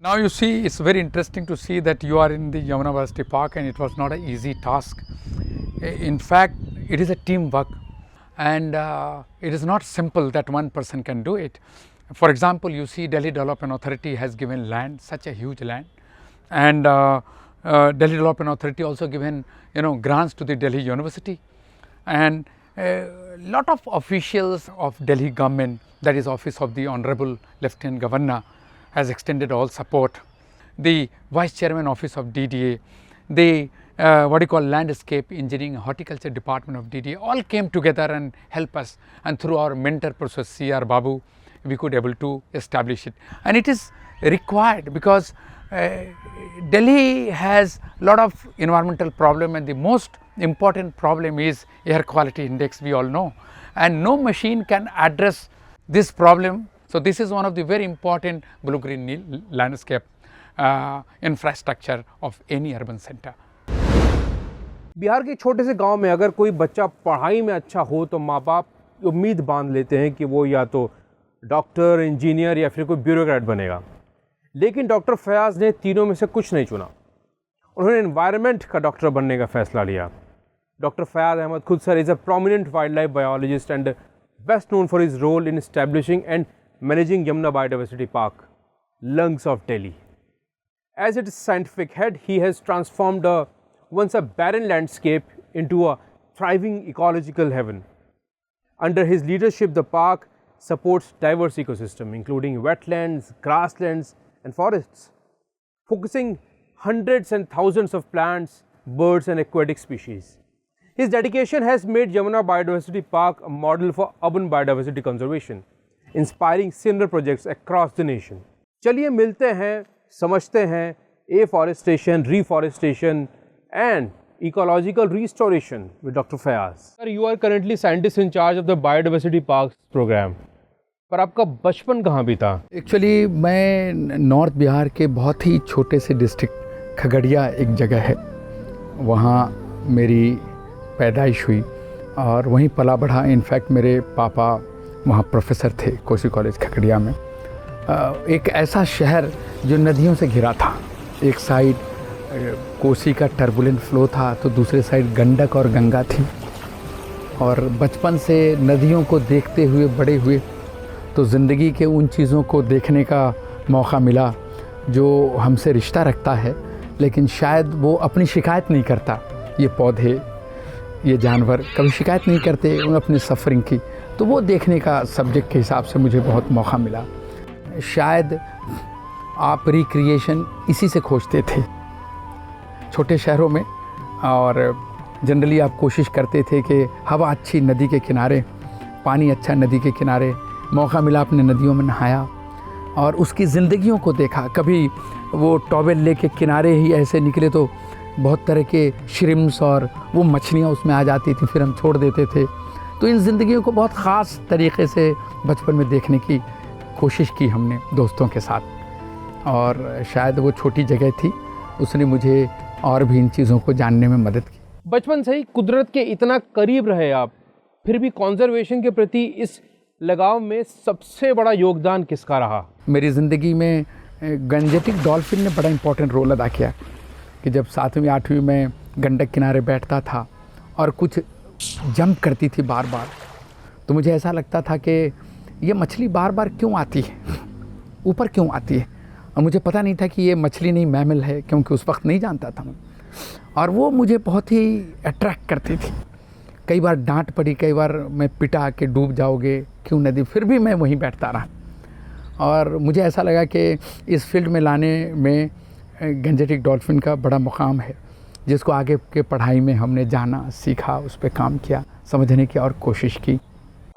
Now you see, it's very interesting to see that you are in the Yamuna University Park, and it was not an easy task. In fact, it is a teamwork, and it is not simple that one person can do it. For example, you see Delhi Development Authority has given land, such a huge land, and Delhi Development Authority also given grants to the Delhi University, and a lot of officials of Delhi government, that is office of the Honorable Lieutenant Governor, has extended all support. The Vice Chairman Office of DDA, the Landscape Engineering Horticulture Department of DDA all came together and help us, and through our mentor Professor C.R. Babu we could able to establish it. And it is required because Delhi has lot of environmental problem, and the most important problem is air quality index, we all know, and no machine can address this problem. So this is one of the very important blue-green landscape infrastructure of any urban center. Bihar के छोटे से गांव में अगर कोई बच्चा पढ़ाई में अच्छा हो तो माँ बाप उम्मीद बांध लेते हैं कि वो या तो डॉक्टर, इंजीनियर या फिर कोई ब्यूरोक्रेट बनेगा। लेकिन डॉक्टर फयाज़ ने तीनों में से कुछ नहीं चुना। उन्होंने एनवायरनमेंट का डॉक्टर बनने का फैसला लिया। Doctor Fayaz Ahmad Khudsar is a prominent wild life biologist and best known for his role in establishing and managing Yamuna Biodiversity Park, lungs of Delhi. As its scientific head, he has transformed once a barren landscape into a thriving ecological heaven. Under his leadership, the park supports diverse ecosystem, including wetlands, grasslands, and forests, focusing hundreds and thousands of plants, birds, and aquatic species. His dedication has made Yamuna Biodiversity Park a model for urban biodiversity conservation, inspiring similar projects across the nation. चलिए मिलते हैं, समझते हैं afforestation, reforestation and ecological restoration with doctor Fayaz. Sir, you are currently scientist in charge of the biodiversity parks program, पर आपका बचपन कहाँ बीता? एक्चुअली मैं नॉर्थ बिहार के बहुत ही छोटे से डिस्ट्रिक्ट खगड़िया एक जगह है, वहाँ मेरी पैदाइश हुई और वहीं पला बढ़ा। इनफैक्ट मेरे पापा वहाँ प्रोफेसर थे कोसी कॉलेज खगड़िया में। एक ऐसा शहर जो नदियों से घिरा था, एक साइड कोसी का टर्बुलेंट फ्लो था तो दूसरे साइड गंडक और गंगा थी, और बचपन से नदियों को देखते हुए बड़े हुए तो ज़िंदगी के उन चीज़ों को देखने का मौका मिला जो हमसे रिश्ता रखता है, लेकिन शायद वो अपनी शिकायत नहीं करता। ये पौधे, ये जानवर कभी शिकायत नहीं करते अपनी सफ़रिंग की, तो वो देखने का सब्जेक्ट के हिसाब से मुझे बहुत मौका मिला। शायद आप रिक्रिएशन इसी से खोजते थे छोटे शहरों में, और जनरली आप कोशिश करते थे कि हवा अच्छी नदी के किनारे, पानी अच्छा नदी के किनारे, मौका मिला अपने नदियों में नहाया और उसकी ज़िंदगियों को देखा। कभी वो टॉवेल लेके किनारे ही ऐसे निकले तो बहुत तरह के श्रिम्स और वो मछलियाँ उसमें आ जाती थी, फिर हम छोड़ देते थे। तो इन ज़िंदगियों को बहुत ख़ास तरीक़े से बचपन में देखने की कोशिश की हमने दोस्तों के साथ, और शायद वो छोटी जगह थी, उसने मुझे और भी इन चीज़ों को जानने में मदद की। बचपन से ही कुदरत के इतना करीब रहे आप, फिर भी कंजर्वेशन के प्रति इस लगाव में सबसे बड़ा योगदान किसका रहा? मेरी ज़िंदगी में गंजेटिक डॉल्फिन ने बड़ा इम्पोर्टेंट रोल अदा किया कि जब 7वीं 8वीं में गंडक किनारे बैठता था और कुछ जंप करती थी बार बार, तो मुझे ऐसा लगता था कि ये मछली बार बार क्यों आती है, ऊपर क्यों आती है, और मुझे पता नहीं था कि ये मछली नहीं मैमल है, क्योंकि उस वक्त नहीं जानता था मैं, और वो मुझे बहुत ही अट्रैक्ट करती थी। कई बार डांट पड़ी, कई बार मैं पिटा कि डूब जाओगे क्यों नदी, फिर भी मैं वहीं बैठता रहा, और मुझे ऐसा लगा कि इस फील्ड में लाने में गंजेटिक डॉल्फिन का बड़ा मुकाम है, जिसको आगे के पढ़ाई में हमने जाना, सीखा, उस पर काम किया, समझने की और कोशिश की।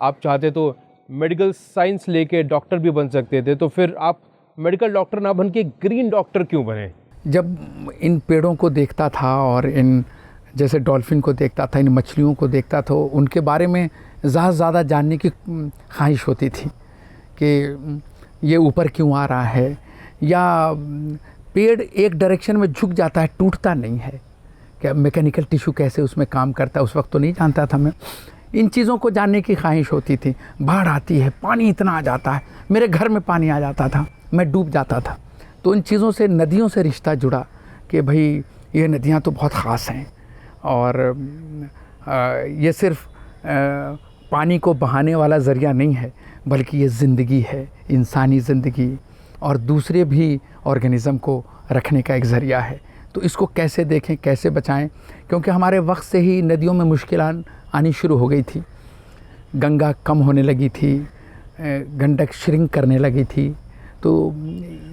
आप चाहते तो मेडिकल साइंस लेके डॉक्टर भी बन सकते थे, तो फिर आप मेडिकल डॉक्टर ना बन के ग्रीन डॉक्टर क्यों बने? जब इन पेड़ों को देखता था और इन जैसे डॉल्फिन को देखता था, इन मछलियों को देखता था, उनके बारे में ज़्यादा जानने की ख्वाहिश होती थी कि ये ऊपर क्यों आ रहा है, या पेड़ एक डायरेक्शन में झुक जाता है, टूटता नहीं है, क्या मैकेनिकल टिश्यू कैसे उसमें काम करता है, उस वक्त तो नहीं जानता था मैं। इन चीज़ों को जानने की ख्वाहिश होती थी। बाढ़ आती है, पानी इतना आ जाता है, मेरे घर में पानी आ जाता था, मैं डूब जाता था, तो तो इन चीज़ों से, नदियों से रिश्ता जुड़ा कि भाई ये नदियाँ तो बहुत ख़ास हैं और ये सिर्फ़ पानी को बहाने वाला ज़रिया नहीं है, बल्कि ये ज़िंदगी है, इंसानी ज़िंदगी और दूसरे भी ऑर्गेनिज़म को रखने का एक ज़रिया है। तो इसको कैसे देखें, कैसे बचाएं, क्योंकि हमारे वक्त से ही नदियों में मुश्किलात आनी शुरू हो गई थी। गंगा कम होने लगी थी, गंडक श्रिंक करने लगी थी, तो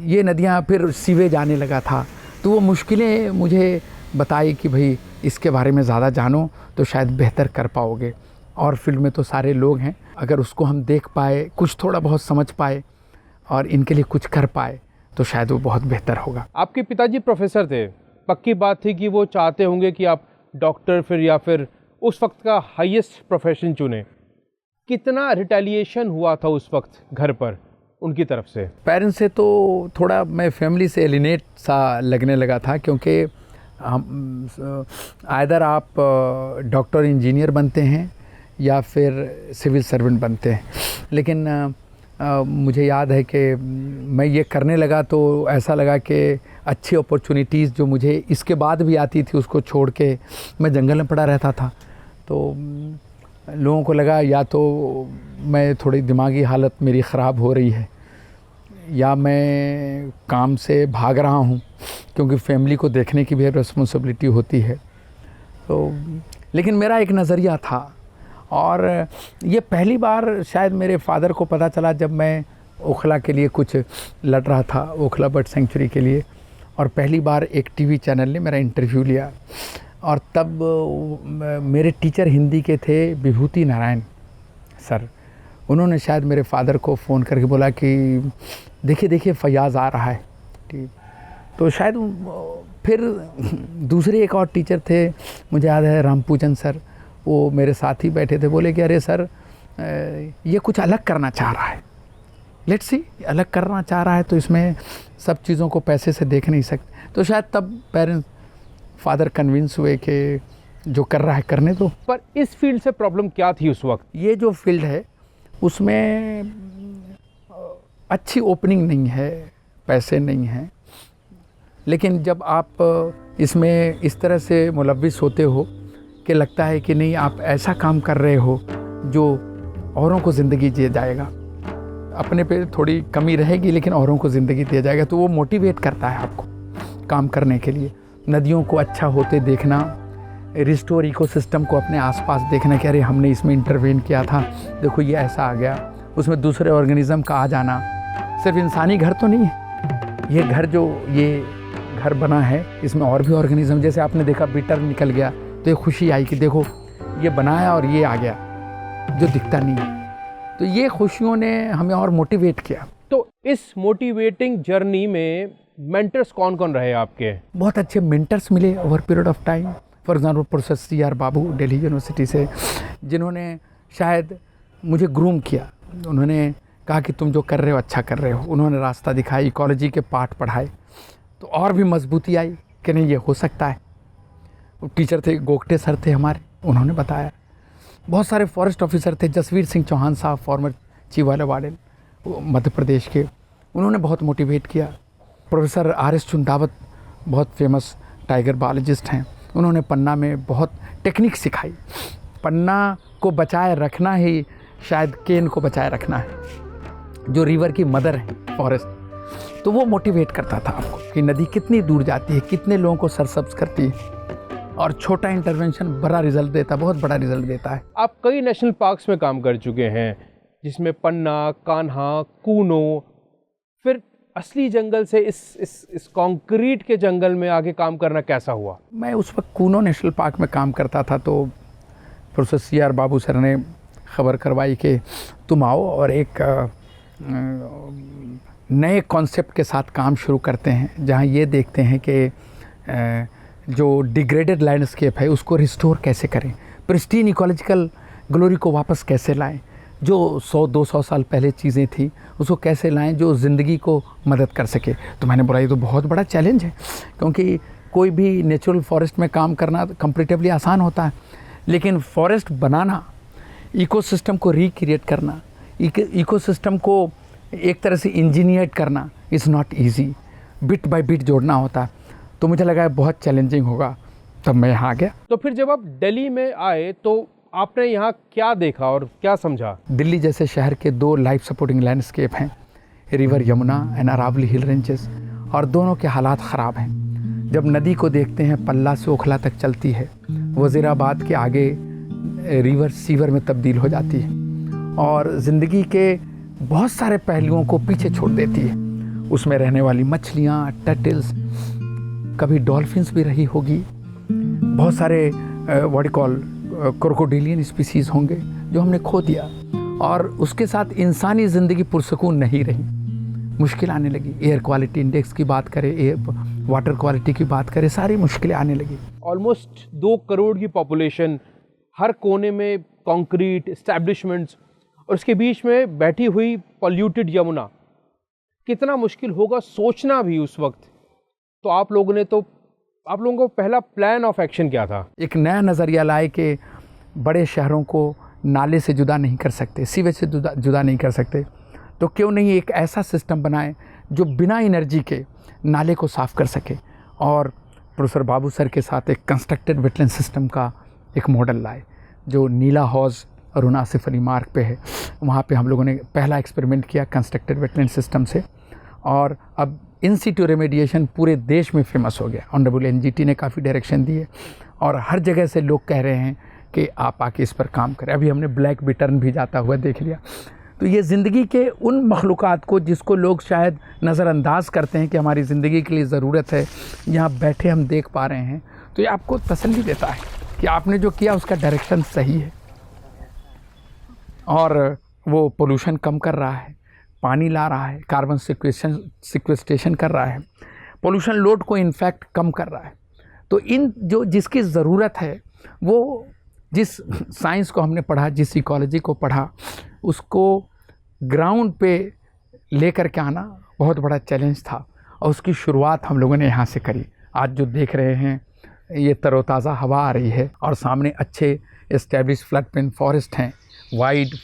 ये नदियाँ, फिर सीवेज आने लगा था। तो वो मुश्किलें मुझे बताई कि भाई इसके बारे में ज़्यादा जानो तो शायद बेहतर कर पाओगे। और फील्ड में तो सारे लोग हैं, अगर उसको हम देख पाए, कुछ थोड़ा बहुत समझ पाए और इनके लिए कुछ कर पाए तो शायद वो बहुत बेहतर होगा। आपके पिताजी प्रोफेसर थे, पक्की बात थी कि वो चाहते होंगे कि आप डॉक्टर फिर उस वक्त का हाईएस्ट प्रोफेशन चुने। कितना रिटेलिएशन हुआ था उस वक्त घर पर उनकी तरफ से? पेरेंट्स से तो थोड़ा मैं फैमिली से एलिनेट सा लगने लगा था, क्योंकि हम आइदर आप डॉक्टर इंजीनियर बनते हैं या फिर सिविल सर्वेंट बनते हैं। लेकिन मुझे याद है कि मैं ये करने लगा तो ऐसा लगा कि अच्छी अपॉर्चुनिटीज़ जो मुझे इसके बाद भी आती थी उसको छोड़ के मैं जंगल में पड़ा रहता था। तो लोगों को लगा या तो मैं थोड़ी दिमागी हालत मेरी ख़राब हो रही है या मैं काम से भाग रहा हूँ, क्योंकि फैमिली को देखने की भी रिस्पॉन्सिबिलिटी होती है। तो लेकिन मेरा एक नज़रिया था और ये पहली बार शायद मेरे फादर को पता चला जब मैं ओखला के लिए कुछ लड़ रहा था, ओखला बर्ड सेंचुरी के लिए, और पहली बार एक टीवी चैनल ने मेरा इंटरव्यू लिया। और तब मेरे टीचर हिंदी के थे विभूति नारायण सर, उन्होंने शायद मेरे फादर को फ़ोन करके बोला कि देखिए फयाज़ आ रहा है। ठीक, तो शायद फिर दूसरे एक और टीचर थे, मुझे याद है रामपूजन सर, वो मेरे साथ ही बैठे थे, बोले कि अरे सर ये कुछ अलग करना चाह रहा है, लेट्स सी, अलग करना चाह रहा है तो इसमें सब चीज़ों को पैसे से देख नहीं सकते। तो शायद तब पेरेंट्स, फादर कन्विंस हुए कि जो कर रहा है करने दो। पर इस फील्ड से प्रॉब्लम क्या थी उस वक्त? ये जो फील्ड है उसमें अच्छी ओपनिंग नहीं है, पैसे नहीं हैं, लेकिन जब आप इसमें इस तरह से मुलव्विस होते हो कि लगता है कि नहीं आप ऐसा काम कर रहे हो जो औरों को ज़िंदगी दिया जाएगा, अपने पे थोड़ी कमी रहेगी लेकिन औरों को ज़िंदगी दिया जाएगा, तो वो मोटिवेट करता है आपको काम करने के लिए। नदियों को अच्छा होते देखना, रिस्टोर इकोसिस्टम को अपने आसपास देखना कि अरे हमने इसमें इंटरवेन किया था, देखो ये ऐसा आ गया, उसमें दूसरे ऑर्गेनिज़म का आ जाना। सिर्फ इंसानी घर तो नहीं है, ये घर जो ये घर बना है इसमें और भी ऑर्गेनिज़म, जैसे आपने देखा बीटर निकल गया तो ये खुशी आई कि देखो ये बनाया और ये आ गया जो दिखता नहीं है। तो ये खुशियों ने हमें और मोटिवेट किया। तो इस मोटिवेटिंग जर्नी में मेंटर्स कौन कौन रहे आपके? बहुत अच्छे मेंटर्स मिले over period of time. For example professor CR Babu Delhi university से, जिन्होंने शायद मुझे ग्रूम किया। उन्होंने कहा कि तुम जो कर रहे हो अच्छा कर रहे हो, उन्होंने रास्ता दिखाया, इकोलॉजी के पाठ पढ़ाए, तो और भी मजबूती आई कि नहीं ये हो सकता है। टीचर थे, गोगटे सर थे हमारे, उन्होंने बताया। बहुत सारे फॉरेस्ट ऑफिसर थे, जसवीर सिंह चौहान साहब former chief warden Madhya Pradesh के, उन्होंने बहुत मोटिवेट किया। प्रोफेसर RS चुंदावत बहुत फेमस टाइगर बायोलॉजिस्ट हैं, उन्होंने पन्ना में बहुत टेक्निक सिखाई। पन्ना को बचाए रखना ही शायद केन को बचाए रखना है, जो रिवर की मदर है फॉरेस्ट। तो वो मोटिवेट करता था आपको कि नदी कितनी दूर जाती है, कितने लोगों को सरसब्ज करती है, और छोटा इंटरवेंशन बड़ा रिजल्ट देता, बहुत बड़ा रिजल्ट देता है। आप कई नेशनल पार्क्स में काम कर चुके हैं, जिसमें पन्ना, कान्हा, कूनो, फिर असली जंगल से इस कंक्रीट के जंगल में आके काम करना कैसा हुआ? मैं उस वक्त कूनो नेशनल पार्क में काम करता था, तो प्रोफेसर CR बाबू सर ने खबर करवाई कि तुम आओ और एक नए कॉन्सेप्ट के साथ काम शुरू करते हैं, जहाँ ये देखते हैं कि जो डिग्रेडेड लैंडस्केप है उसको रिस्टोर कैसे करें, प्रिस्टीन इकोलॉजिकल ग्लोरी को वापस कैसे लाएं, जो 100-200 साल पहले चीज़ें थी उसको कैसे लाएं जो ज़िंदगी को मदद कर सके। तो मैंने बोला ये तो बहुत बड़ा चैलेंज है, क्योंकि कोई भी नेचुरल फॉरेस्ट में काम करना कंपैरेटिवली आसान होता है, लेकिन फॉरेस्ट बनाना, इकोसिस्टम को रिक्रिएट करना, इकोसिस्टम को एक तरह से इंजीनियर करना is not easy. Bit by bit जोड़ना होता है, तो मुझे लगा बहुत चैलेंजिंग होगा, तब मैं यहाँ आ गया। तो फिर जब आप दिल्ली में आए तो आपने यहाँ क्या देखा और क्या समझा? दिल्ली जैसे शहर के 2 लाइफ सपोर्टिंग लैंडस्केप हैं, river Yamuna and Aravalli hill ranges, और दोनों के हालात ख़राब हैं। जब नदी को देखते हैं पल्ला से ओखला तक चलती है, वज़ीराबाद के आगे रिवर सीवर में तब्दील हो जाती है और ज़िंदगी के बहुत सारे पहलुओं को पीछे छोड़ देती है। उसमें रहने वाली मछलियाँ, टर्टल्स, कभी डॉल्फिन्स भी रही होगी, बहुत सारे व्हाट कॉल क्रोकोडिलियन स्पीसीज़ होंगे जो हमने खो दिया, और उसके साथ इंसानी ज़िंदगी पुरसकून नहीं रही, मुश्किल आने लगी। एयर क्वालिटी इंडेक्स की बात करें, एयर वाटर क्वालिटी की बात करें, सारी मुश्किलें आने लगी। ऑलमोस्ट 2 करोड़ की पॉपुलेशन, हर कोने में कंक्रीट एस्टैब्लिशमेंट्स, और उसके बीच में बैठी हुई पॉल्यूटेड यमुना, कितना मुश्किल होगा सोचना भी उस वक्त। तो आप लोगों का पहला प्लान ऑफ एक्शन क्या था? एक नया नज़रिया लाए कि बड़े शहरों को नाले से जुदा नहीं कर सकते, सीवेज से जुदा नहीं कर सकते, तो क्यों नहीं एक ऐसा सिस्टम बनाए जो बिना एनर्जी के नाले को साफ़ कर सके। और प्रोफेसर बाबू सर के साथ एक कंस्ट्रक्टेड वेटलैंड सिस्टम का एक मॉडल लाए, जो नीला हौज़ अरुण आसिफ अली मार्ग पे है। वहाँ पे हम लोगों ने पहला एक्सपेरिमेंट किया कंस्ट्रक्टेड वेटलैंड सिस्टम से, और अब इन सीटू रेमेडिएशन पूरे देश में फेमस हो गया। ऑनरेबल एनजीटी ने काफ़ी डायरेक्शन दिए और हर जगह से लोग कह रहे हैं कि आप आके इस पर काम करें। अभी हमने ब्लैक बिटर्न भी जाता हुआ देख लिया। तो ये ज़िंदगी के उन मखलूक़ात को जिसको लोग शायद नज़रअंदाज करते हैं कि हमारी ज़िंदगी के लिए ज़रूरत है, यहाँ बैठे हम देख पा रहे हैं, तो ये आपको तसल्ली देता है कि आपने जो किया उसका डायरेक्शन सही है, और वो पोल्यूशन कम कर रहा है, पानी ला रहा है, कार्बन सिक्वेस्ट्रेशन कर रहा है, पोल्यूशन लोड को इनफैक्ट कम कर रहा है। तो इन जो जिसकी ज़रूरत है, वो जिस साइंस को हमने पढ़ा, जिस इकोलॉजी को पढ़ा, उसको ग्राउंड पे लेकर के आना बहुत बड़ा चैलेंज था, और उसकी शुरुआत हम लोगों ने यहाँ से करी। आज जो देख रहे हैं ये तरोताज़ा हवा आ रही है, और सामने अच्छे एस्टैब्लिश फ्लड प्लेन फॉरेस्ट हैं, वाइड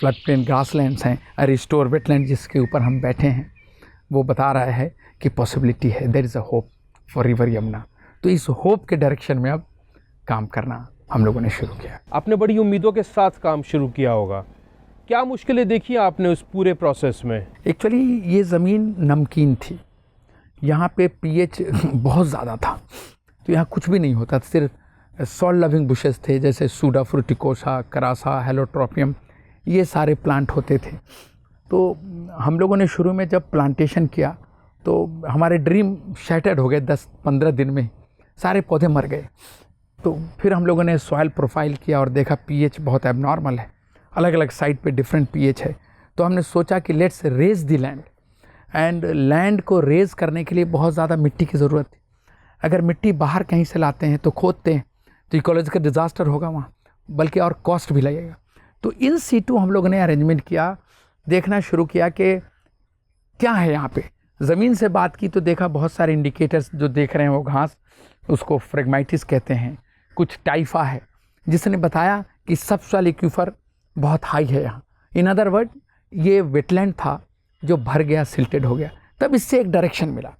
फ्लड प्लेन ग्रासलैंड्स हैं, रिस्टोर वेटलैंड जिसके ऊपर हम बैठे हैं, वो बता रहा है कि पॉसिबिलिटी है, there is a hope for river Yamuna. तो इस होप के डायरेक्शन में अब काम करना हम लोगों ने शुरू किया। आपने बड़ी उम्मीदों के साथ काम शुरू किया होगा, क्या मुश्किलें देखी आपने उस पूरे प्रोसेस में? एक्चुअली ये ज़मीन नमकीन थी, यहाँ पे पीएच बहुत ज़्यादा था, तो यहाँ कुछ भी नहीं होता, सिर्फ सॉल्ट लविंग बुशेस थे, जैसे सूडा फ्रूटिकोसा, करासा, हेलोट्रोपियम, ये सारे प्लांट होते थे। तो हम लोगों ने शुरू में जब प्लांटेशन किया तो हमारे ड्रीम शैटर्ड हो गए, 10-15 दिन में सारे पौधे मर गए। तो फिर हम लोगों ने सॉइल प्रोफाइल किया और देखा पीएच बहुत एबनॉर्मल है, अलग अलग साइट पे डिफरेंट पीएच है। तो हमने सोचा कि let's raise the land, and land को रेज करने के लिए बहुत ज़्यादा मिट्टी की ज़रूरत थी। अगर मिट्टी बाहर कहीं से लाते हैं तो खोदते हैं तो इकोलॉजिकल डिज़ास्टर होगा वहाँ, बल्कि और कॉस्ट भी लगेगा। तो इन सीटू हम लोगों ने अरेंजमेंट किया, देखना शुरू किया कि क्या है यहाँ पे। ज़मीन से बात की तो देखा बहुत सारे इंडिकेटर्स जो देख रहे हैं वो घास, उसको फ्रेगमाइटिस कहते हैं, कुछ टाइफा है, जिसने बताया कि सबसॉइल एक्वीफर बहुत हाई है यहाँ। इन अदर वर्ड ये वेटलैंड था जो भर गया, सिल्टेड हो गया। तब इससे एक डायरेक्शन मिला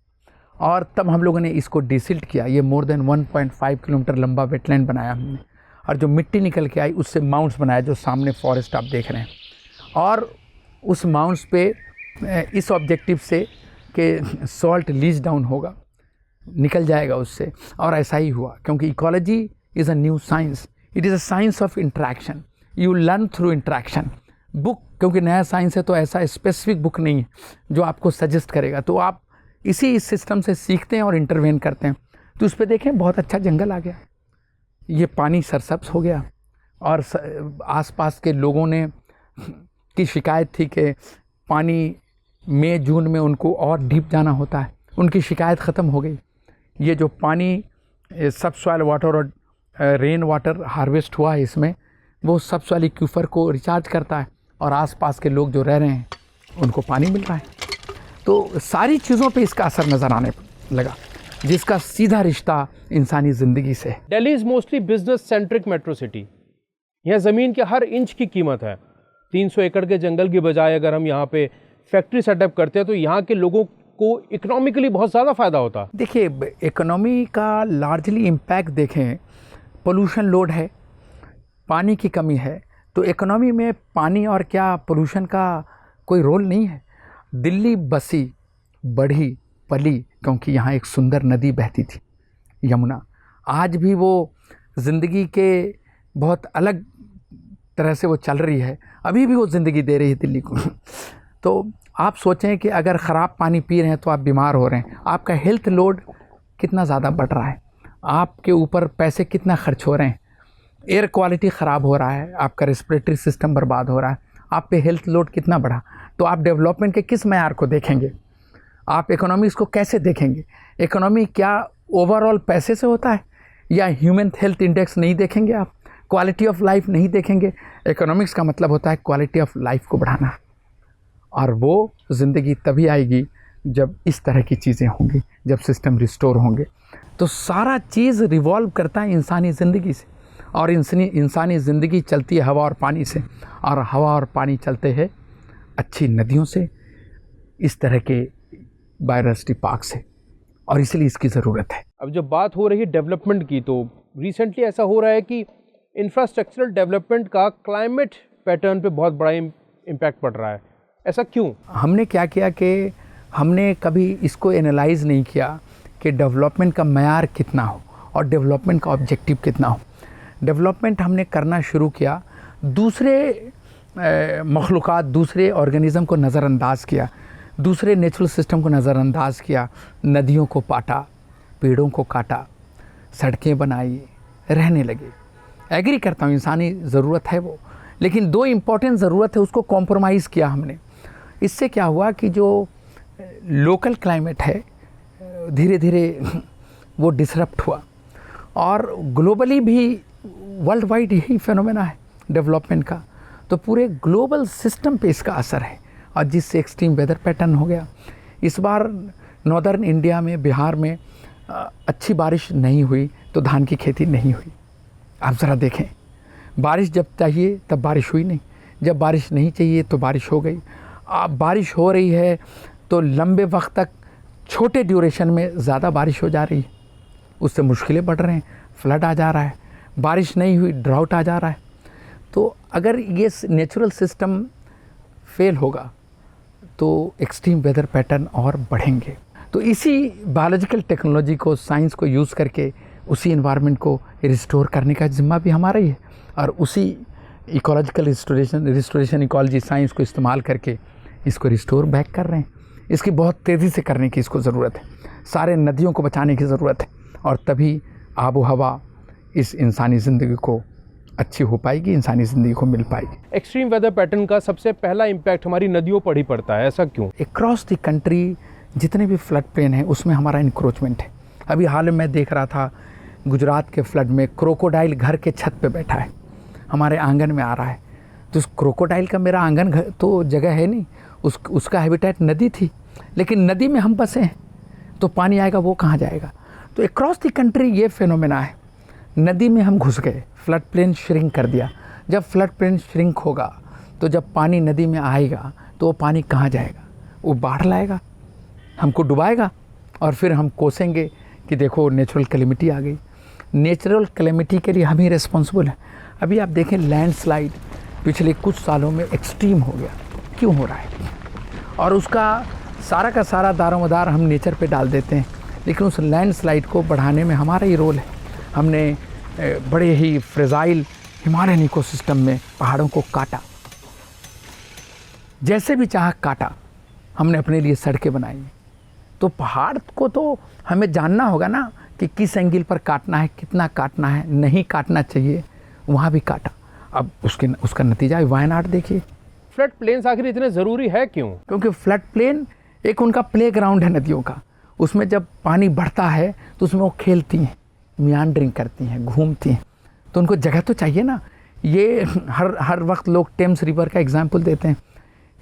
और तब हम लोगों ने इसको डिसिल्ट किया। ये मोर देन 1.5 किलोमीटर लंबा वेटलैंड बनाया हमने, और जो मिट्टी निकल के आई उससे माउंट्स बनाया, जो सामने फॉरेस्ट आप देख रहे हैं। और उस माउंट्स पे इस ऑब्जेक्टिव से कि सॉल्ट लीच डाउन होगा, निकल जाएगा उससे, और ऐसा ही हुआ। क्योंकि ecology is a new science, it is a science of interaction, you learn through interaction. Book क्योंकि नया साइंस है तो ऐसा स्पेसिफिक बुक नहीं है जो आपको सजेस्ट करेगा, तो आप इसी सिस्टम से सीखते हैं और इंटरवेन करते हैं। तो उस पर देखें बहुत अच्छा जंगल आ गया, ये पानी सरसब्स हो गया, और आसपास के लोगों ने की शिकायत थी कि पानी मई जून में उनको और डीप जाना होता है, उनकी शिकायत ख़त्म हो गई। ये जो पानी सब सॉइल वाटर और रेन वाटर हार्वेस्ट हुआ है इसमें, वो सब सॉइल एक्वीफर को रिचार्ज करता है और आसपास के लोग जो रह रहे हैं उनको पानी मिल रहा है। तो सारी चीज़ों पे इसका असर नज़र आने लगा, जिसका सीधा रिश्ता इंसानी ज़िंदगी से है। Delhi is mostly business centric metro city. यहाँ ज़मीन के हर इंच की कीमत है। 300 एकड़ के जंगल की बजाय अगर हम यहाँ पे फैक्ट्री सेटअप करते हैं तो यहाँ के लोगों को इकोनॉमिकली बहुत ज़्यादा फ़ायदा होता? देखिए, इकोनॉमी का लार्जली इम्पैक्ट देखें, पोल्यूशन लोड है, पानी की कमी है, तो इकोनॉमी में पानी और क्या पोल्यूशन का कोई रोल नहीं है। दिल्ली बसी, बढ़ी, पली, क्योंकि यहाँ एक सुंदर नदी बहती थी, यमुना। आज भी वो ज़िंदगी के बहुत अलग तरह से वो चल रही है, अभी भी वो ज़िंदगी दे रही है दिल्ली को। तो आप सोचें कि अगर ख़राब पानी पी रहे हैं तो आप बीमार हो रहे हैं, आपका हेल्थ लोड कितना ज़्यादा बढ़ रहा है, आपके ऊपर पैसे कितना खर्च हो रहे हैं, एयर क्वालिटी ख़राब हो रहा है, आपका रेस्पिरेटरी सिस्टम बर्बाद हो रहा है, आप पे हेल्थ लोड कितना बढ़ा, तो आप डेवलपमेंट के किस मैयार को देखेंगे? आप इकोनॉमिक्स को कैसे देखेंगे? इकोनॉमी क्या ओवरऑल पैसे से होता है, या ह्यूमन हेल्थ इंडेक्स नहीं देखेंगे आप, क्वालिटी ऑफ लाइफ नहीं देखेंगे? इकोनॉमिक्स का मतलब होता है क्वालिटी ऑफ लाइफ को बढ़ाना, और वो ज़िंदगी तभी आएगी जब इस तरह की चीज़ें होंगी, जब सिस्टम रिस्टोर होंगे। तो सारा चीज़ रिवॉल्व करता है इंसानी ज़िंदगी से, और इंसानी ज़िंदगी चलती है हवा और पानी से, और हवा और पानी चलते हैं अच्छी नदियों से, इस तरह के बायोडायवर्सिटी पार्क से, और इसलिए इसकी ज़रूरत है। अब जब बात हो रही है डेवलपमेंट की, तो रिसेंटली ऐसा हो रहा है कि इंफ्रास्ट्रक्चरल डेवलपमेंट का क्लाइमेट पैटर्न पे बहुत बड़ा इम्पैक्ट पड़ रहा है। ऐसा क्यों? हमने क्या किया कि हमने कभी इसको एनालाइज़ नहीं किया कि डेवलपमेंट का मैयार कितना हो और डेवलपमेंट का ऑब्जेक्टिव कितना हो। डेवलपमेंट हमने करना शुरू किया, दूसरे मखलूक़ात, दूसरे ऑर्गेनिज़म को नज़रअंदाज किया, दूसरे नेचुरल सिस्टम को नज़रअंदाज किया, नदियों को पाटा, पेड़ों को काटा, सड़कें बनाई, रहने लगे। एग्री करता हूँ, इंसानी ज़रूरत है वो, लेकिन दो इम्पॉर्टेंट ज़रूरत है, उसको कॉम्प्रोमाइज़ किया हमने। इससे क्या हुआ कि जो लोकल क्लाइमेट है धीरे धीरे वो डिसरप्ट हुआ, और ग्लोबली भी वर्ल्ड वाइड यही फेनोमेना है डेवलपमेंट का, तो पूरे ग्लोबल सिस्टम पे इसका असर है, और जिससे एक्सट्रीम वेदर पैटर्न हो गया। इस बार नॉर्दर्न इंडिया में, बिहार में अच्छी बारिश नहीं हुई तो धान की खेती नहीं हुई। आप ज़रा देखें, बारिश जब चाहिए तब बारिश हुई नहीं, जब बारिश नहीं चाहिए तो बारिश हो गई। अब बारिश हो रही है तो लंबे वक्त तक छोटे ड्यूरेशन में ज़्यादा बारिश हो जा रही है, उससे मुश्किलें बढ़ रहे हैं, फ्लड आ जा रहा है, बारिश नहीं हुई ड्राउट आ जा रहा है। तो अगर ये नेचुरल सिस्टम फेल होगा तो एक्सट्रीम वेदर पैटर्न और बढ़ेंगे। तो इसी बायोलॉजिकल टेक्नोलॉजी को, साइंस को यूज़ करके उसी इन्वायरमेंट को रिस्टोर करने का जिम्मा भी हमारा ही है, और उसी इकोलॉजिकल रिस्टोरेशन इकोलॉजी साइंस को इस्तेमाल करके इसको रिस्टोर बैक कर रहे हैं। इसकी बहुत तेज़ी से करने की इसको ज़रूरत है, सारे नदियों को बचाने की ज़रूरत है, और तभी आबो हवा इस इंसानी ज़िंदगी को अच्छी हो पाएगी, इंसानी ज़िंदगी को मिल पाएगी। एक्सट्रीम वेदर पैटर्न का सबसे पहला इम्पैक्ट हमारी नदियों पर ही पड़ता है, ऐसा क्यों? अक्रॉस द कंट्री जितने भी फ्लड प्लेन हैं उसमें हमारा इंक्रोचमेंट है। अभी हाल में मैं देख रहा था, गुजरात के फ्लड में क्रोकोडाइल घर के छत पे बैठा है, हमारे आंगन में आ रहा है। तो उस क्रोकोडाइल का मेरा आंगन घर तो जगह है नहीं, उसका हैबिटेट नदी थी, लेकिन नदी में हम बसे हैं, तो पानी आएगा वो कहाँ जाएगा? तो अक्रॉस द कंट्री ये फेनोमेना है। नदी में हम घुस गए, फ्लड प्लेन श्रिंक कर दिया। जब फ्लड प्लेन श्रिंक होगा तो जब पानी नदी में आएगा तो वो पानी कहाँ जाएगा? वो बाढ़ लाएगा, हमको डुबाएगा, और फिर हम कोसेंगे कि देखो नेचुरल कैलेमिटी आ गई। नेचुरल कैलेमिटी के लिए हम ही रिस्पॉन्सिबल हैं। अभी आप देखें, लैंडस्लाइड पिछले कुछ सालों में एक्सट्रीम हो गया, क्यों हो रहा है? और उसका सारा का सारा दारोमदार हम नेचर पे डाल देते हैं, लेकिन उस लैंडस्लाइड को बढ़ाने में हमारा ही रोल है। हमने बड़े ही फ्रेजाइल हिमालयन इकोसिस्टम में पहाड़ों को काटा, जैसे भी चाहा काटा, हमने अपने लिए सड़कें बनाई। तो पहाड़ को तो हमें जानना होगा ना कि किस एंगल पर काटना है, कितना काटना है, नहीं काटना चाहिए, वहाँ भी काटा। अब उसका नतीजा वायनाड देखिए। फ्लड प्लेन्स आखिर इतने ज़रूरी है क्यों? क्योंकि फ्लड प्लेन एक उनका प्ले ग्राउंड है नदियों का। उसमें जब पानी बढ़ता है तो उसमें वो खेलती हैं, मियांडरिंग करती हैं, घूमती हैं, तो उनको जगह तो चाहिए ना। ये हर वक्त लोग टेम्स रिवर का एग्जाम्पल देते हैं।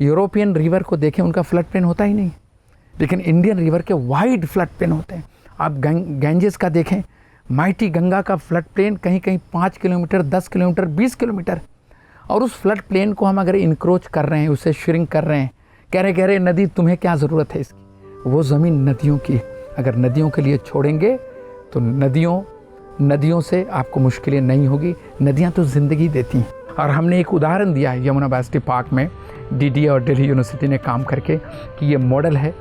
यूरोपियन रिवर को देखें, उनका फ्लड प्लेन होता ही नहीं, लेकिन इंडियन रिवर के वाइड फ्लड प्लेन होते हैं। आप गैंजेस का देखें, माइटी गंगा का फ्लड प्लेन कहीं कहीं 5 किलोमीटर, 10 किलोमीटर, 20 किलोमीटर, और उस फ्लड प्लेन को हम अगर इंक्रोच कर रहे हैं, उसे श्रिंक कर रहे हैं, कह रहे नदी तुम्हें क्या ज़रूरत है इसकी, वो ज़मीन नदियों की, अगर नदियों के लिए छोड़ेंगे तो नदियों से आपको मुश्किलें नहीं होगी। नदियाँ तो ज़िंदगी देती हैं। और हमने एक उदाहरण दिया है यमुना यूनिवर्सिटी पार्क में DDA और दिल्ली यूनिवर्सिटी ने काम करके कि ये मॉडल है,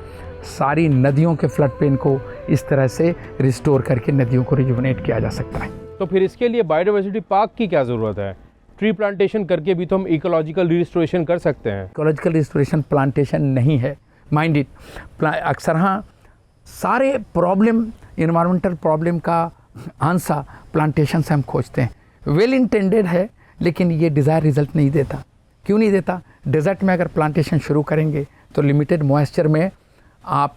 सारी नदियों के फ्लड प्लेन को इस तरह से रिस्टोर करके नदियों को रिजुवनेट किया जा सकता है। तो फिर इसके लिए बायोडाइवर्सिटी पार्क की क्या ज़रूरत है? ट्री प्लांटेशन करके भी तो हम इकोलॉजिकल रिस्टोरेशन कर सकते हैं। इकोलॉजिकल रिस्टोरेशन प्लांटेशन नहीं है, माइंड इट। अक्सर हाँ, सारे प्रॉब्लम, इन्वायरमेंटल प्रॉब्लम का आंसर प्लांटेशन से हम खोजते हैं। वेल इंटेंडेड है लेकिन ये डिज़ायर रिजल्ट नहीं देता। क्यों नहीं देता? डेजर्ट में अगर प्लांटेशन शुरू करेंगे तो लिमिटेड मॉइस्चर में आप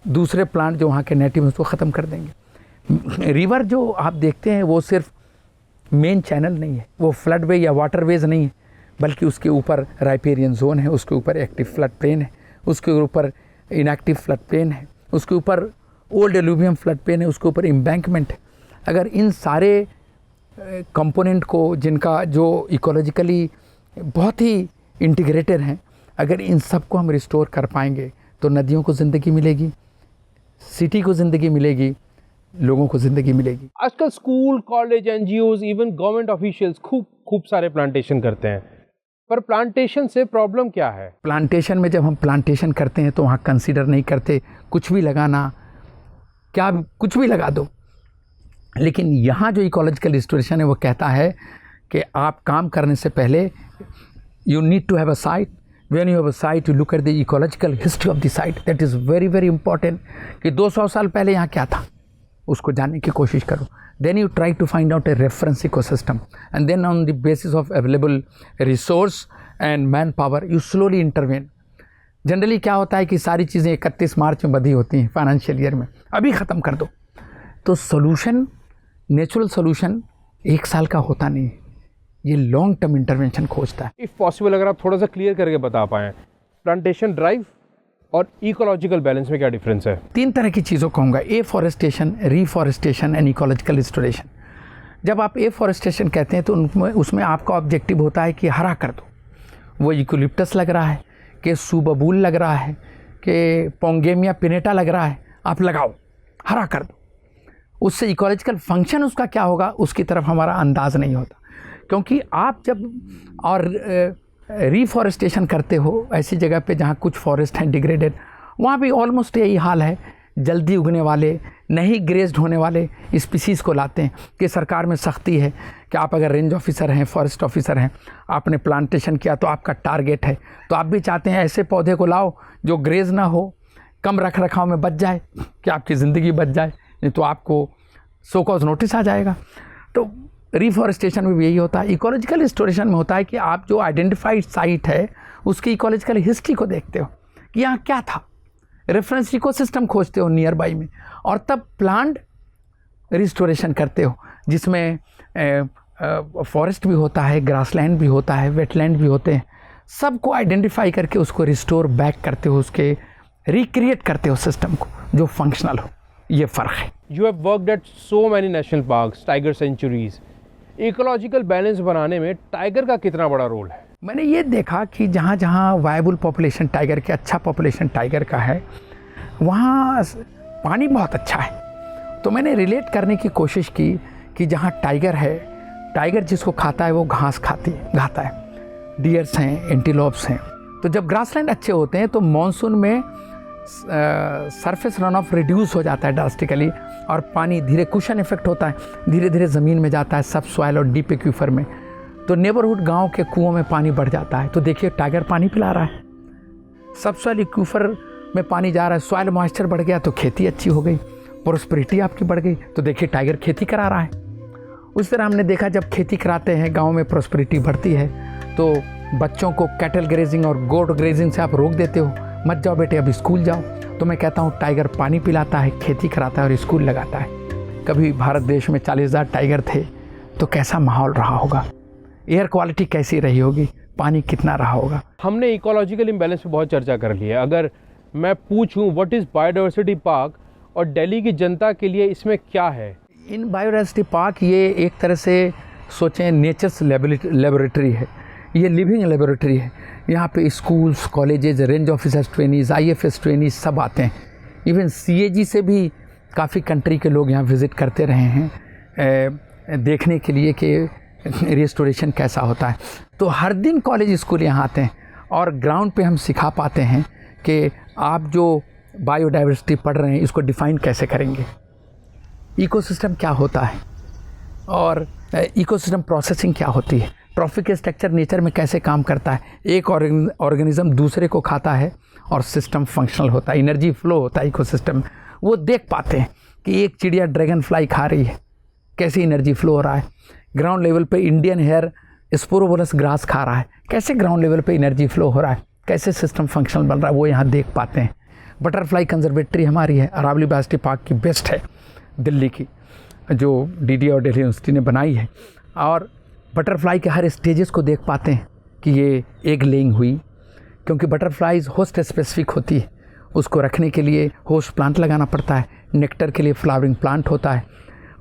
दूसरे प्लांट जो वहाँ के नेटिव हैं उसको ख़त्म कर देंगे। रिवर जो आप देखते हैं वो सिर्फ मेन चैनल नहीं है, वो फ्लड वे या वाटर वेज नहीं है, बल्कि उसके ऊपर राइपेरियन जोन है, उसके ऊपर एक्टिव फ्लड प्लेन है, उसके ऊपर इनएक्टिव फ्लड प्लेन है, उसके ऊपर ओल्ड एलुवियम फ्लड प्लेन है, उसके ऊपर एम्बैंकमेंट है। अगर इन सारे कंपोनेंट को, जिनका जो इकोलॉजिकली बहुत ही इंटीग्रेटेड हैं, अगर इन सब को हम रिस्टोर कर पाएंगे तो नदियों को ज़िंदगी मिलेगी, सिटी को ज़िंदगी मिलेगी, लोगों को ज़िंदगी मिलेगी। आजकल school, college, NGOs, even government officials खूब सारे प्लांटेशन करते हैं, पर प्लांटेशन से प्रॉब्लम क्या है? प्लांटेशन में जब हम प्लांटेशन करते हैं तो वहाँ कंसीडर नहीं करते कुछ भी लगाना, क्या कुछ भी लगा दो। लेकिन यहाँ जो इकोलॉजिकल रिस्टोरेशन है वो कहता है कि आप काम करने से पहले you need to have a site. When you have a site you look at the ecological history of the site. That is very very important कि 200 साल पहले यहाँ क्या था उसको जानने की कोशिश करो। Then you try to find out a reference ecosystem and then on the basis of available resource and man power you slowly intervene. Generally क्या होता है कि सारी चीज़ें 31 मार्च में बधी होती हैं फाइनेंशियल ईयर में, अभी ख़त्म कर दो। तो सोल्यूशन, नेचुरल सोल्यूशन 1 साल का होता नहीं है, ये लॉन्ग टर्म इंटरवेंशन खोजता है। इफ़ पॉसिबल अगर आप थोड़ा सा क्लियर करके बता पाएँ, प्लांटेशन ड्राइव और इकोलॉजिकल बैलेंस में क्या डिफरेंस है? 3 तरह की चीज़ों कहूँगा, afforestation, reforestation and ecological restoration. जब आप एफॉरेस्टेशन कहते हैं तो उसमें आपका ऑब्जेक्टिव होता है कि हरा कर दो। वो यूकेलिप्टस लग रहा है कि सुबबूल लग रहा है कि पोंगेमिया पिनेटा लग रहा है, आप लगाओ, हरा कर दो। उससे इकोलॉजिकल फंक्शन उसका क्या होगा उसकी तरफ हमारा अंदाज़ नहीं होता, क्योंकि आप जब और रीफॉरेस्टेशन करते हो ऐसी जगह पे जहाँ कुछ फॉरेस्ट हैं डिग्रेडेड, वहाँ भी ऑलमोस्ट यही हाल है। जल्दी उगने वाले, नहीं ग्रेज्ड होने वाले स्पीसीज़ को लाते हैं कि सरकार में सख्ती है कि आप अगर रेंज ऑफिसर हैं, फॉरेस्ट ऑफिसर हैं, आपने प्लांटेशन किया तो आपका टारगेट है, तो आप भी चाहते हैं ऐसे पौधे को लाओ जो ग्रेज ना हो, कम रख रखाव में बच जाए कि आपकी ज़िंदगी बच जाए, नहीं तो आपको सो कॉज नोटिस आ जाएगा। तो रिफॉरेस्टेशन में भी यही होता है। इकोलॉजिकल रिस्टोरेशन में होता है कि आप जो आइडेंटिफाइड साइट है उसकी इकोलॉजिकल हिस्ट्री को देखते हो कि यहाँ क्या था, रेफरेंस इकोसिस्टम खोजते हो नियर बाई में, और तब प्लांट रिस्टोरेशन करते हो जिसमें फॉरेस्ट भी होता है, ग्रासलैंड भी होता है, वेटलैंड भी होते हैं। सबको आइडेंटिफाई करके उसको रिस्टोर बैक करते हो, उसके रिक्रिएट करते हो सिस्टम को जो फंक्शनल हो। ये फ़र्क है। You have worked at so many national parks, tiger sanctuaries, ecological balance बनाने में टाइगर का कितना बड़ा रोल है? मैंने ये देखा कि जहाँ जहाँ वायबल पॉपुलेशन टाइगर के, अच्छा पॉपुलेशन टाइगर का है, वहाँ पानी बहुत अच्छा है। तो मैंने रिलेट करने की कोशिश की कि जहाँ टाइगर है, टाइगर जिसको खाता है वो घास खाता है, डियर्स हैं, एंटीलोप्स हैं। तो जब ग्रासलैंड अच्छे होते हैं तो मॉनसून में सरफेस रन ऑफ रिड्यूस हो जाता है ड्रास्टिकली, और पानी धीरे, कुशन इफेक्ट होता है, धीरे धीरे ज़मीन में जाता है, सब सॉइल और डीप एक्यूफर में। तो नेबरहुड गांव के कुओं में पानी बढ़ जाता है। तो देखिए टाइगर पानी पिला रहा है, सब सॉइल एक्यूफर में पानी जा रहा है, सॉइल मॉइस्चर बढ़ गया तो खेती अच्छी हो गई, प्रोस्पेरिटी आपकी बढ़ गई। तो देखिए टाइगर खेती करा रहा है। उस तरह हमने देखा जब खेती कराते हैं गाँव में प्रोस्पेरिटी बढ़ती है, तो बच्चों को कैटल ग्रेजिंग और गोट ग्रेजिंग से आप रोक देते हो, मत जाओ बेटे अभी स्कूल जाओ। तो मैं कहता हूँ टाइगर पानी पिलाता है, खेती कराता है और स्कूल लगाता है। कभी भारत देश में 40,000 टाइगर थे तो कैसा माहौल रहा होगा, एयर क्वालिटी कैसी रही होगी, पानी कितना रहा होगा। हमने इकोलॉजिकल इम्बैलेंस पे बहुत चर्चा कर ली है। अगर मैं पूछूं व्हाट इज़ बायोडाइवर्सिटी पार्क और दिल्ली की जनता के लिए इसमें क्या है? इन बायोडाइवर्सिटी पार्क ये एक तरह से सोचें नेचर्स लेबोरेटरी है, ये लिविंग लेबोरेटरी है। यहाँ पे schools, colleges, range officers trainees, IFS trainees सब आते हैं इवन CAG से भी काफ़ी कंट्री के लोग यहाँ विज़िट करते रहे हैं देखने के लिए कि रिस्टोरेशन कैसा होता है। तो हर दिन कॉलेज स्कूल यहाँ आते हैं और ग्राउंड पे हम सिखा पाते हैं कि आप जो बायोडाइवर्सिटी पढ़ रहे हैं इसको डिफ़ाइन कैसे करेंगे, इकोसिस्टम क्या होता है और इकोसिस्टम प्रोसेसिंग क्या होती है, ट्रॉफिक स्ट्रक्चर नेचर में कैसे काम करता है, एक ऑर्गेनिज्म दूसरे को खाता है और सिस्टम फंक्शनल होता है, एनर्जी फ्लो होता है इकोसिस्टम। वो देख पाते हैं कि एक चिड़िया ड्रैगन फ्लाई खा रही है, कैसे एनर्जी फ्लो हो रहा है। ग्राउंड लेवल पे इंडियन हेयर स्पोरोबोलस ग्रास खा रहा है, कैसे ग्राउंड लेवल पे एनर्जी फ्लो हो रहा है, कैसे सिस्टम फंक्शनल बन रहा है, वो यहाँ देख पाते हैं। बटरफ्लाई कंजर्वेटरी हमारी है, अरावली बायोस्फीयर पार्क की बेस्ट है दिल्ली की, जो DDA और दिल्ली यूनिवर्सिटी ने बनाई है। और बटरफ्लाई के हर स्टेजेस को देख पाते हैं कि ये एग लेइंग हुई, क्योंकि बटरफ्लाइज होस्ट स्पेसिफिक होती है, उसको रखने के लिए होस्ट प्लांट लगाना पड़ता है, नेक्टर के लिए फ्लावरिंग प्लांट होता है,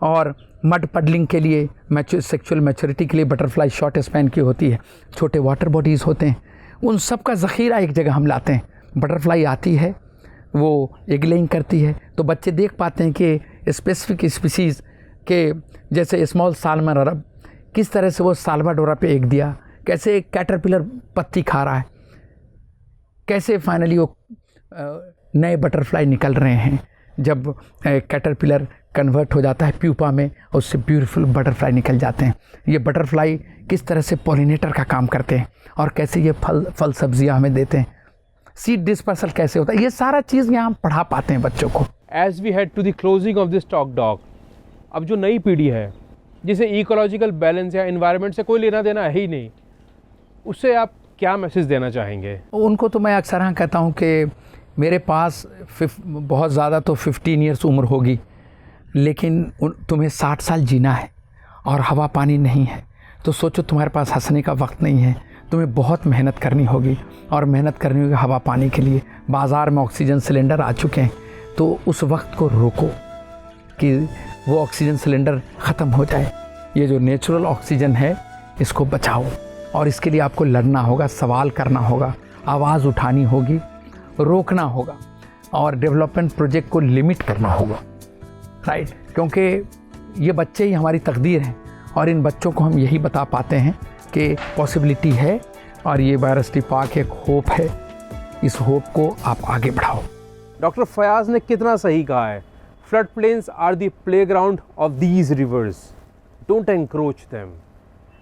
और मड पडलिंग के लिए सेक्सुअल मैच्योरिटी के लिए बटरफ्लाई शॉर्ट स्पैन की होती है, छोटे वाटर बॉडीज़ होते हैं। उन सब का ज़ख़ीरा एक जगह हम लाते हैं। बटरफ्लाई आती है, वो एग लेइंग करती है, तो बच्चे देख पाते हैं कि स्पेसिफिक स्पीसीज़ के जैसे स्मॉल साल्मन किस तरह से वो साल्वाडोरा पे एग दिया, कैसे एक कैटरपिलर पत्ती खा रहा है, कैसे फाइनली वो नए बटरफ्लाई निकल रहे हैं। जब कैटरपिलर कन्वर्ट हो जाता है प्यूपा में, उससे ब्यूटीफुल बटरफ्लाई निकल जाते हैं। ये बटरफ्लाई किस तरह से पॉलिनेटर का काम करते हैं और कैसे ये फल सब्जियां हमें देते हैं, सीड डिस्पर्सल कैसे होता है, ये सारा चीज़ यहाँ हम पढ़ा पाते हैं बच्चों को। As we head to the closing of this talk doc, अब जो नई पीढ़ी है जिसे इकोलॉजिकल बैलेंस या एनवायरनमेंट से कोई लेना देना है ही नहीं, उससे आप क्या मैसेज देना चाहेंगे? उनको तो मैं अक्सर हाँ कहता हूँ कि मेरे पास बहुत ज़्यादा तो 15 ईयर्स उम्र होगी, लेकिन तुम्हें 60 साल जीना है और हवा पानी नहीं है, तो सोचो तुम्हारे पास हंसने का वक्त नहीं है, तुम्हें बहुत मेहनत करनी होगी और मेहनत करनी होगी हवा पानी के लिए। बाज़ार में ऑक्सीजन सिलेंडर आ चुके हैं, तो उस वक्त को रोको कि वो ऑक्सीजन सिलेंडर ख़त्म हो जाए। ये जो नेचुरल ऑक्सीजन है इसको बचाओ, और इसके लिए आपको लड़ना होगा, सवाल करना होगा, आवाज़ उठानी होगी, रोकना होगा और डेवलपमेंट प्रोजेक्ट को लिमिट करना होगा, राइट। क्योंकि ये बच्चे ही हमारी तकदीर हैं और इन बच्चों को हम यही बता पाते हैं कि पॉसिबिलिटी है और ये बायोस्फीयर पार्क एक होप है, इस होप को आप आगे बढ़ाओ। डॉक्टर फयाज ने कितना सही कहा है, flood plains are the playground of these rivers, don't encroach them,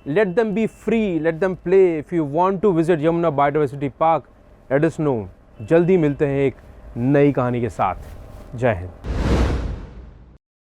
let them be free, let them play. If you want to visit Yamuna Biodiversity Park, let us know. जल्दी मिलते हैं एक नई कहानी के साथ। जय हिंद।